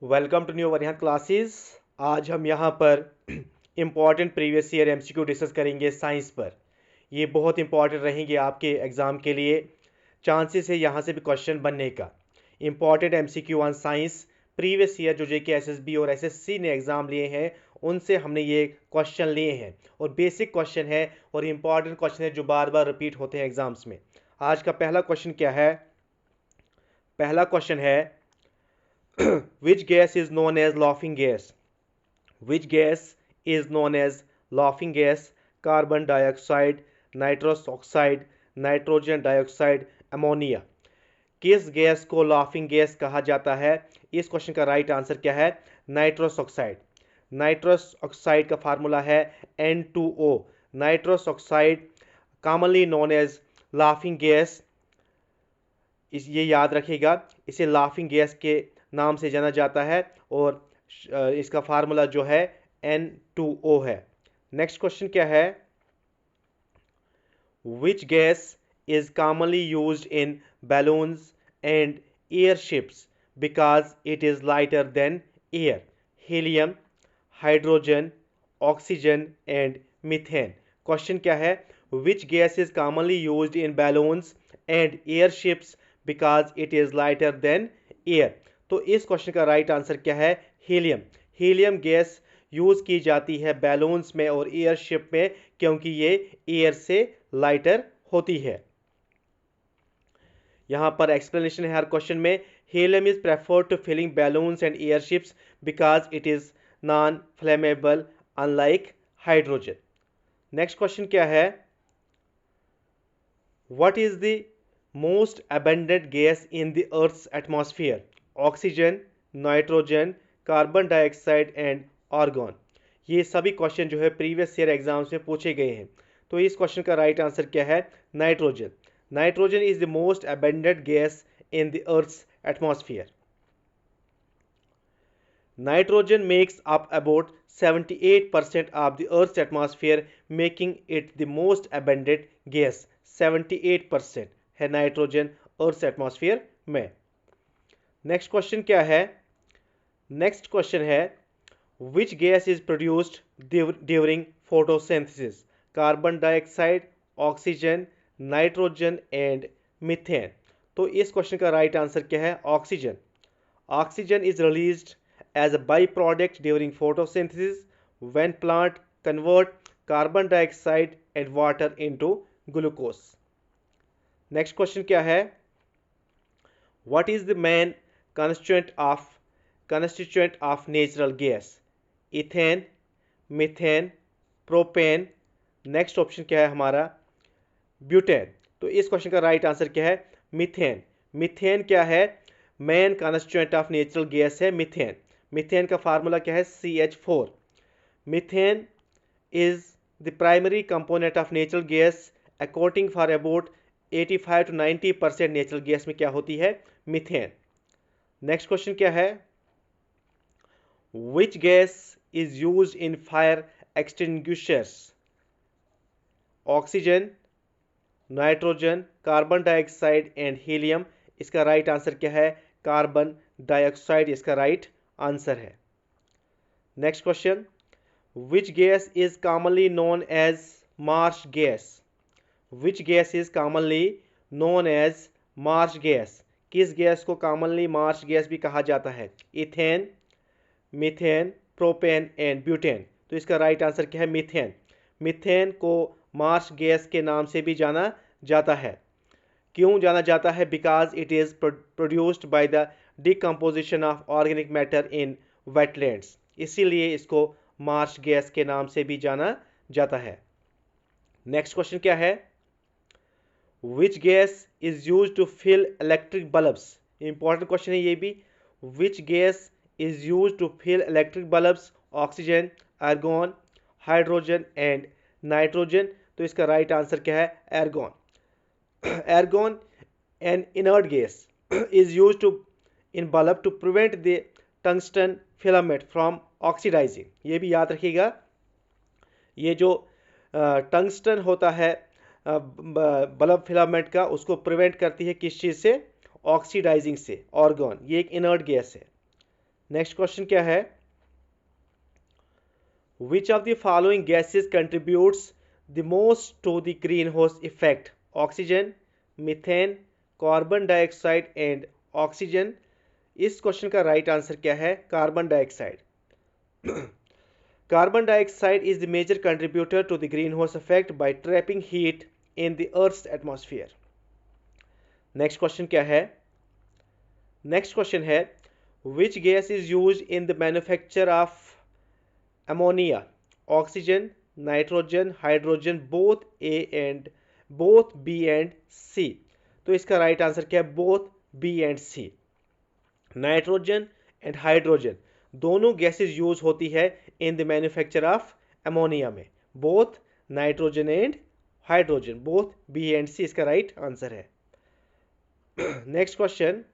Welcome to new Variyan classes. आज हम यहाँ पर important previous year MCQ discuss करेंगे साइंस पर। ये बहुत इंपॉर्टेंट रहेंगे आपके एग्ज़ाम के लिए। चांसेस है यहाँ से भी क्वेश्चन बनने का। Important MCQ on science previous year जो जेके एसएसबी और एसएससी ने एग्ज़ाम लिए हैं उनसे हमने ये क्वेश्चन लिए हैं और बेसिक क्वेश्चन है और इम्पॉर्टेंट क्वेश्चन है जो बार बार रिपीट होते हैं एग्ज़ाम्स में। आज का पहला क्वेश्चन क्या है? पहला क्वेश्चन है which gas is known as laughing gas? Which gas is known as laughing gas? Carbon dioxide, nitrous oxide, nitrogen dioxide, ammonia. किस गैस को लाफिंग गैस कहा जाता है? इस क्वेश्चन का राइट आंसर क्या है? Nitrous oxide. नाइट्रस ऑक्साइड का फार्मूला है N2O। Nitrous oxide commonly known as laughing gas. ये याद रखिएगा, इसे लाफिंग गैस के नाम से जाना जाता है और इसका फार्मूला जो है N2O है। नेक्स्ट क्वेश्चन क्या है? Which gas is commonly used in balloons and airships because it is lighter than air? Helium, hydrogen, oxygen and methane. Question क्या है? Which gas is commonly used in balloons and airships because it is lighter than air? तो इस question का right answer क्या है? Helium. Helium gas use की जाती है बैलून्स में और एयरशिप में क्योंकि ये एयर से लाइटर होती है। यहां पर एक्सप्लेनेशन है हर क्वेश्चन में। Helium is preferred to filling balloons and airships because it is non flammable unlike hydrogen. Next question क्या है? What is the most abundant gas in the earth's atmosphere? Oxygen, nitrogen, carbon dioxide and argon. ये सभी question जो है previous year exams में पूछे गए हैं। तो इस क्वेश्चन का राइट आंसर क्या है? Nitrogen. Nitrogen is the most abundant gas in the earth's atmosphere. Nitrogen makes up about 78% of the Earth's atmosphere, making it the most abundant gas. 78% है नाइट्रोजन अर्थ एटमॉस्फेयर में। Next question क्या है? Next question है which gas is produced during photosynthesis? Carbon dioxide, oxygen, nitrogen and methane. तो इस question का right answer क्या है? Oxygen. Oxygen is released as a byproduct during photosynthesis when plant convert carbon dioxide and water into glucose. Next question क्या है? What is the main constituent of natural gas? Ethane, methane, propane. Next option क्या है हमारा? Butane. तो इस question का right answer क्या है? मीथेन। मीथेन क्या है? Main constituent of natural gas है मीथेन। मीथेन का फार्मूला क्या है? CH4। Methane is the primary component of natural gas according for about 85 to 90% natural gas में क्या होती है? मीथेन। नेक्स्ट क्वेश्चन क्या है? Which gas is used in fire extinguishers? Oxygen, nitrogen, carbon dioxide and helium. इसका right answer क्या है? Carbon dioxide इसका राइट आंसर है। Next question which gas is commonly known as marsh gas? Which gas is commonly known as marsh gas? किस gas को commonly marsh gas भी कहा जाता है? Ethane, methane, propane and butane. तो इसका राइट आंसर क्या है? मीथेन। मीथेन को मार्श गैस के नाम से भी जाना जाता है। क्यों जाना जाता है? Because it is produced by the decomposition of organic matter in wetlands, इसीलिए इसको मार्श गैस के नाम से भी जाना जाता है। नेक्स्ट क्वेश्चन क्या है? Which gas is use to fill electric bulbs? Important question है ये भी। Which gas is use to fill electric bulbs? Oxygen, argon, hydrogen and nitrogen. तो इसका राइट आंसर क्या है? Argon. Argon, an inert gas, is used in bulb to prevent the tungsten filament from oxidizing. ये भी याद रखिएगा, ये जो टंगस्टन होता है बल्ब फिलामेंट का, उसको प्रिवेंट करती है किस चीज़ से? ऑक्सीडाइजिंग से। ऑर्गन ये एक इनर्ट गैस है। नेक्स्ट क्वेश्चन क्या है, which of the following gases contributes the most to the green house effect? Oxygen, methane, carbon dioxide and oxygen. इस क्वेश्चन का राइट आंसर क्या है? Carbon dioxide. Carbon dioxide is the major contributor to the greenhouse effect by trapping heat in the Earth's atmosphere. Next question क्या है? Next question है, which gas is used in the manufacture of ammonia? Oxygen, nitrogen, hydrogen, both B and C. तो इसका right answer क्या है? Both B and C. Nitrogen and hydrogen दोनों gases use होती है in the manufacture of ammonia में, both nitrogen and hydrogen, both B and C इसका right answer है। Next question,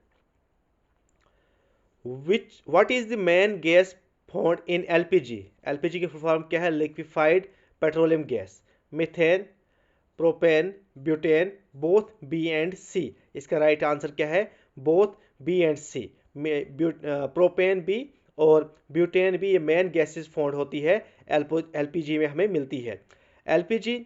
what is the main gas found in LPG? LPG की full form क्या है? Liquefied petroleum gas. Methane, propane, butane, both B and C. इसका right answer क्या है? Both B and C. Propane भी और butane भी ये मेन गैसेस फाउंड होती है एलपीजी में हमें मिलती है। LPG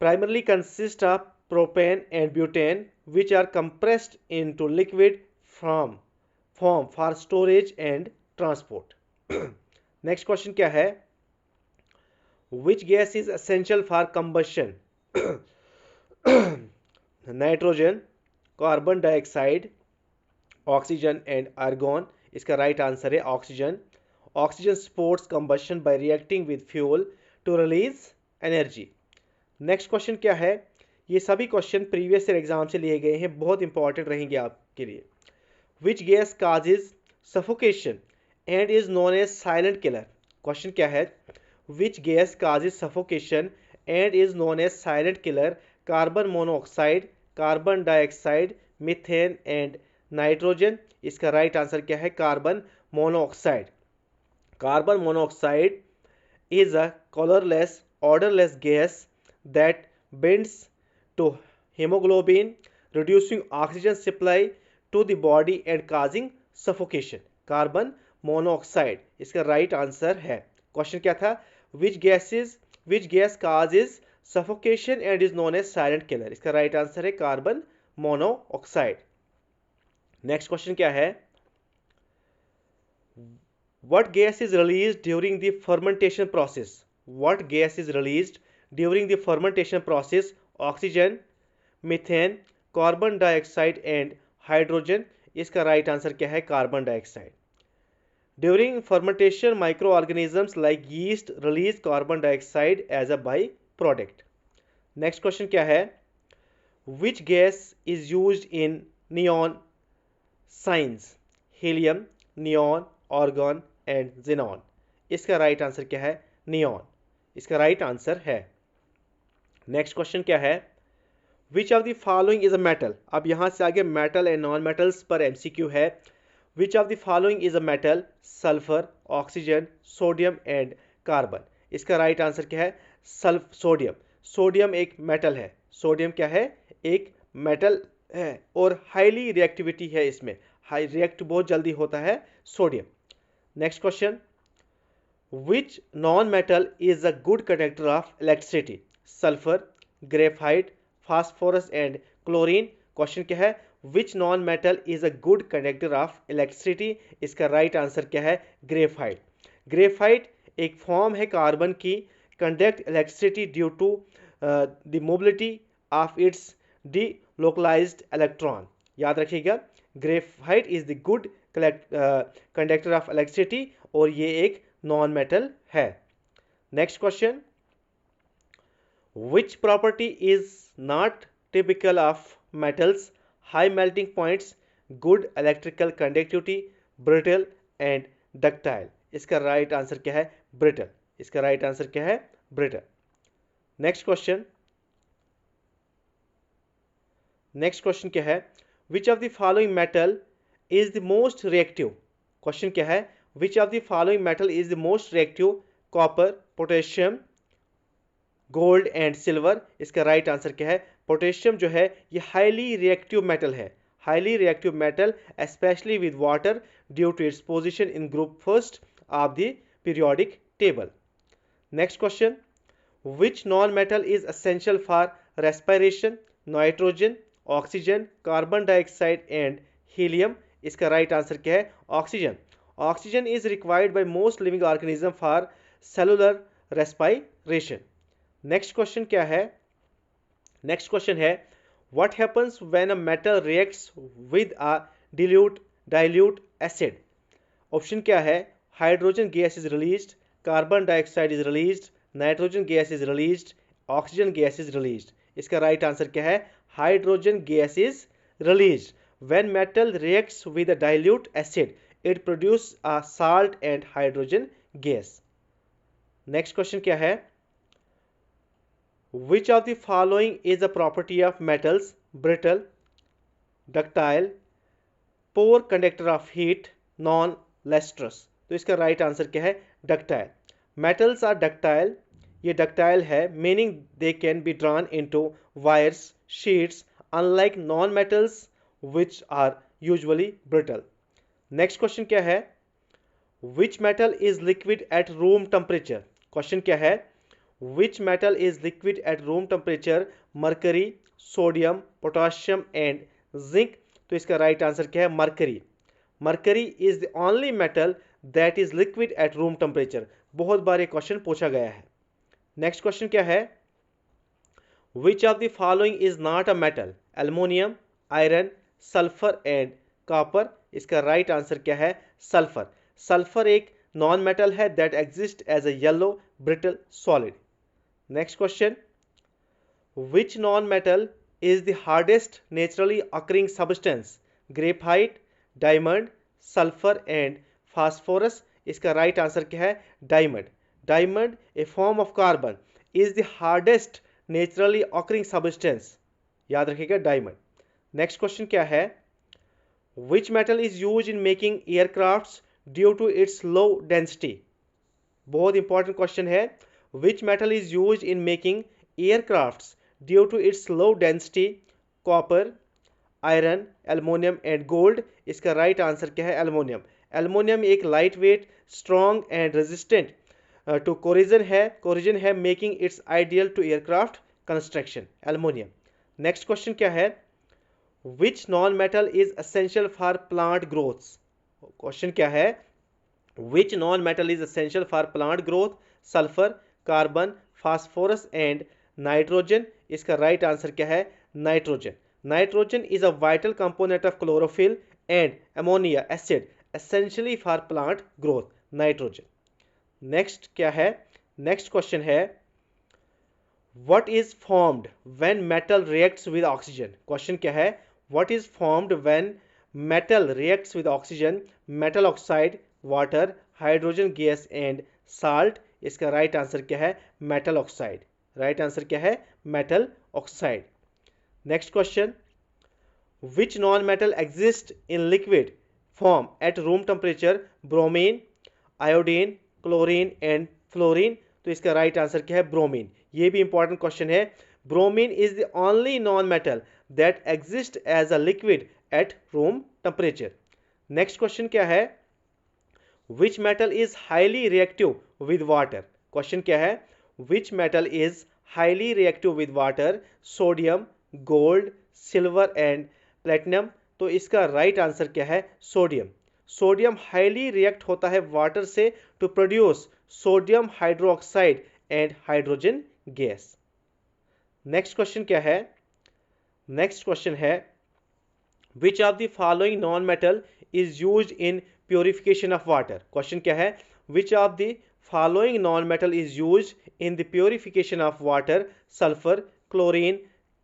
primarily consist of propane and butane which are compressed into liquid form for storage and transport. Next question क्या है, which gas is essential for combustion? Nitrogen, carbon dioxide, oxygen and argon. इसका right answer है oxygen. Oxygen supports combustion by reacting with fuel to release energy. Next question क्या है, ये सभी question previous year exam से लिए गए हैं, बहुत इंपॉर्टेंट रहेंगे आपके लिए। Which gas causes suffocation and is known as silent killer? Question क्या है, which gas causes suffocation and is known as silent killer? Carbon monoxide, carbon dioxide, methane and nitrogen. इसका राइट आंसर क्या है? Carbon monoxide. Carbon monoxide is a colorless, odorless gas that binds to hemoglobin, reducing oxygen supply to the body and causing suffocation. Carbon monoxide इसका right answer है। Question क्या था, which gas causes suffocation and is known as silent killer? इसका right answer है carbon monoxide. Next question क्या है, what gas is released during the fermentation process? What gas is released during the fermentation process? Oxygen, methane, carbon dioxide and hydrogen. इसका right answer क्या है? Carbon dioxide. During fermentation, microorganisms like yeast release carbon dioxide as a by-product. Next question क्या है, which gas is used in neon signs? Helium, neon, organ and xenon. इसका right answer क्या है? Neon. इसका right answer है। Next question क्या है, which of the following is a metal? अब यहां से आगे मेटल एंड नॉन मेटल्स पर एमसीक्यू है। Which of the following is a metal? Sulphur, oxygen, sodium and carbon. इसका राइट आंसर क्या है? सोडियम। सोडियम एक मेटल है। सोडियम क्या है? एक मेटल है और हाईली रिएक्टिविटी है, इसमें हाई रिएक्ट बहुत जल्दी होता है sodium. Next question, which non metal is a good conductor of electricity? Sulphur, graphite, phosphorus and chlorine. Question क्या है, which non metal is a good conductor of electricity? इसका right answer क्या है? Graphite. Graphite एक form है carbon की, conduct electricity due to the mobility of its delocalised electron. याद रखिएगा, graphite is the good conductor of electricity और ये एक नॉन मेटल है। Next question, which property is not typical of metals? High melting points, good electrical conductivity, brittle and ductile. इसका right answer क्या है? Brittle. इसका राइट आंसर क्या है? ब्रिटल। नेक्स्ट क्वेश्चन क्या है, which of the following metal is the most reactive? Question क्या है, which of the following metal is the most reactive? Copper, potassium, gold and silver. इसका राइट आंसर क्या है? Potassium जो है ये हाईली रिएक्टिव मेटल है। highly reactive metal, especially with water, due to its position in group first of the periodic table. Next question. Which non-metal is essential for respiration? Nitrogen, oxygen, carbon dioxide and helium. इसका right answer क्या है? Oxygen. Oxygen is required by most living organism for cellular respiration. Next question क्या है? Next question है what happens when a metal reacts with a dilute acid. Option क्या है? Hydrogen gas is released, carbon dioxide is released, nitrogen gas is released, oxygen gas is released. इसका right answer क्या है? Hydrogen gas is released. When metal reacts with a dilute acid, it produces a salt and hydrogen gas. Next question क्या है? Which of the following is a property of metals? Brittle, ductile, poor conductor of heat, non-lustrous. तो इसका right answer क्या है? Ductile. Metals are ductile. ये ductile है, meaning they can be drawn into wires, sheets, unlike non-metals which are usually brittle. Next question क्या है? Which metal is liquid at room temperature? Question क्या है? Which metal is liquid at room temperature? Mercury, sodium, potassium and zinc. तो इसका right answer क्या है? Mercury. Mercury is the only metal that is liquid at room temperature. बहुत बार ये question पूछा गया है. नेक्स्ट क्वेश्चन क्या है? Which of the following is not a metal? Aluminium, iron, sulphur and copper. इसका राइट आंसर क्या है? सल्फर. सल्फर एक नॉन मेटल है that exist as a yellow brittle solid. Next question. Which non metal is the hardest naturally occurring substance? Graphite, diamond, sulphur and phosphorus. इसका right answer क्या है? Diamond. Diamond a form of carbon is the hardest naturally occurring substance. याद रखिएगा diamond. Next question क्या है? Which metal is use in making aircrafts due to its low density. बहुत important question है. Which metal is use in making aircrafts due to its low density? Copper, iron, aluminium and gold. इसका right answer क्या है? Aluminium. Aluminium एक light weight, strong and resistant to corrosion है making its ideal to aircraft construction. Aluminium. Next question क्या है? Which non-metal is essential for plant growth? Question क्या है? Which non-metal is essential for plant growth? Sulphur, carbon, phosphorus and nitrogen. इसका right answer क्या है? Nitrogen. Nitrogen is a vital component of chlorophyll and ammonia acid essentially for plant growth. Nitrogen. Next क्या है? Next question है What is formed when metal reacts with oxygen? Question क्या है? What is formed when metal reacts with oxygen? Metal oxide, water, hydrogen gas and salt. इसका right answer क्या है? Metal oxide. Right answer क्या है? Metal oxide. Next question. Which non-metal exists in liquid form at room temperature? Bromine, iodine, chlorine and fluorine. तो इसका right answer क्या है? Bromine. ये भी इंपॉर्टेंट क्वेश्चन है. Bromine is the only non metal that exist as a liquid at room temperature. Next question क्या है? Which metal is highly reactive with water? Question क्या है? Which metal is highly reactive with water? Sodium, gold, silver and platinum. तो इसका right answer क्या है? Sodium. Sodium highly react होता है वाटर से to produce sodium hydroxide and hydrogen gas. Next question क्या है? नेक्स्ट क्वेश्चन है which of the following non metal is used in purification of water? Question क्या है? Which of the following non metal is used in the purification of water? Sulphur, chlorine,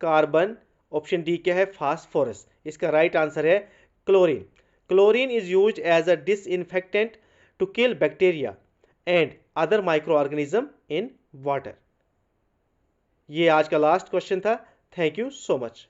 carbon. Option D क्या है? Phosphorus. इसका right answer है chlorine. Chlorine is used as a disinfectant to kill bacteria and other micro organism in water. ये आज का last question था. Thank you so much.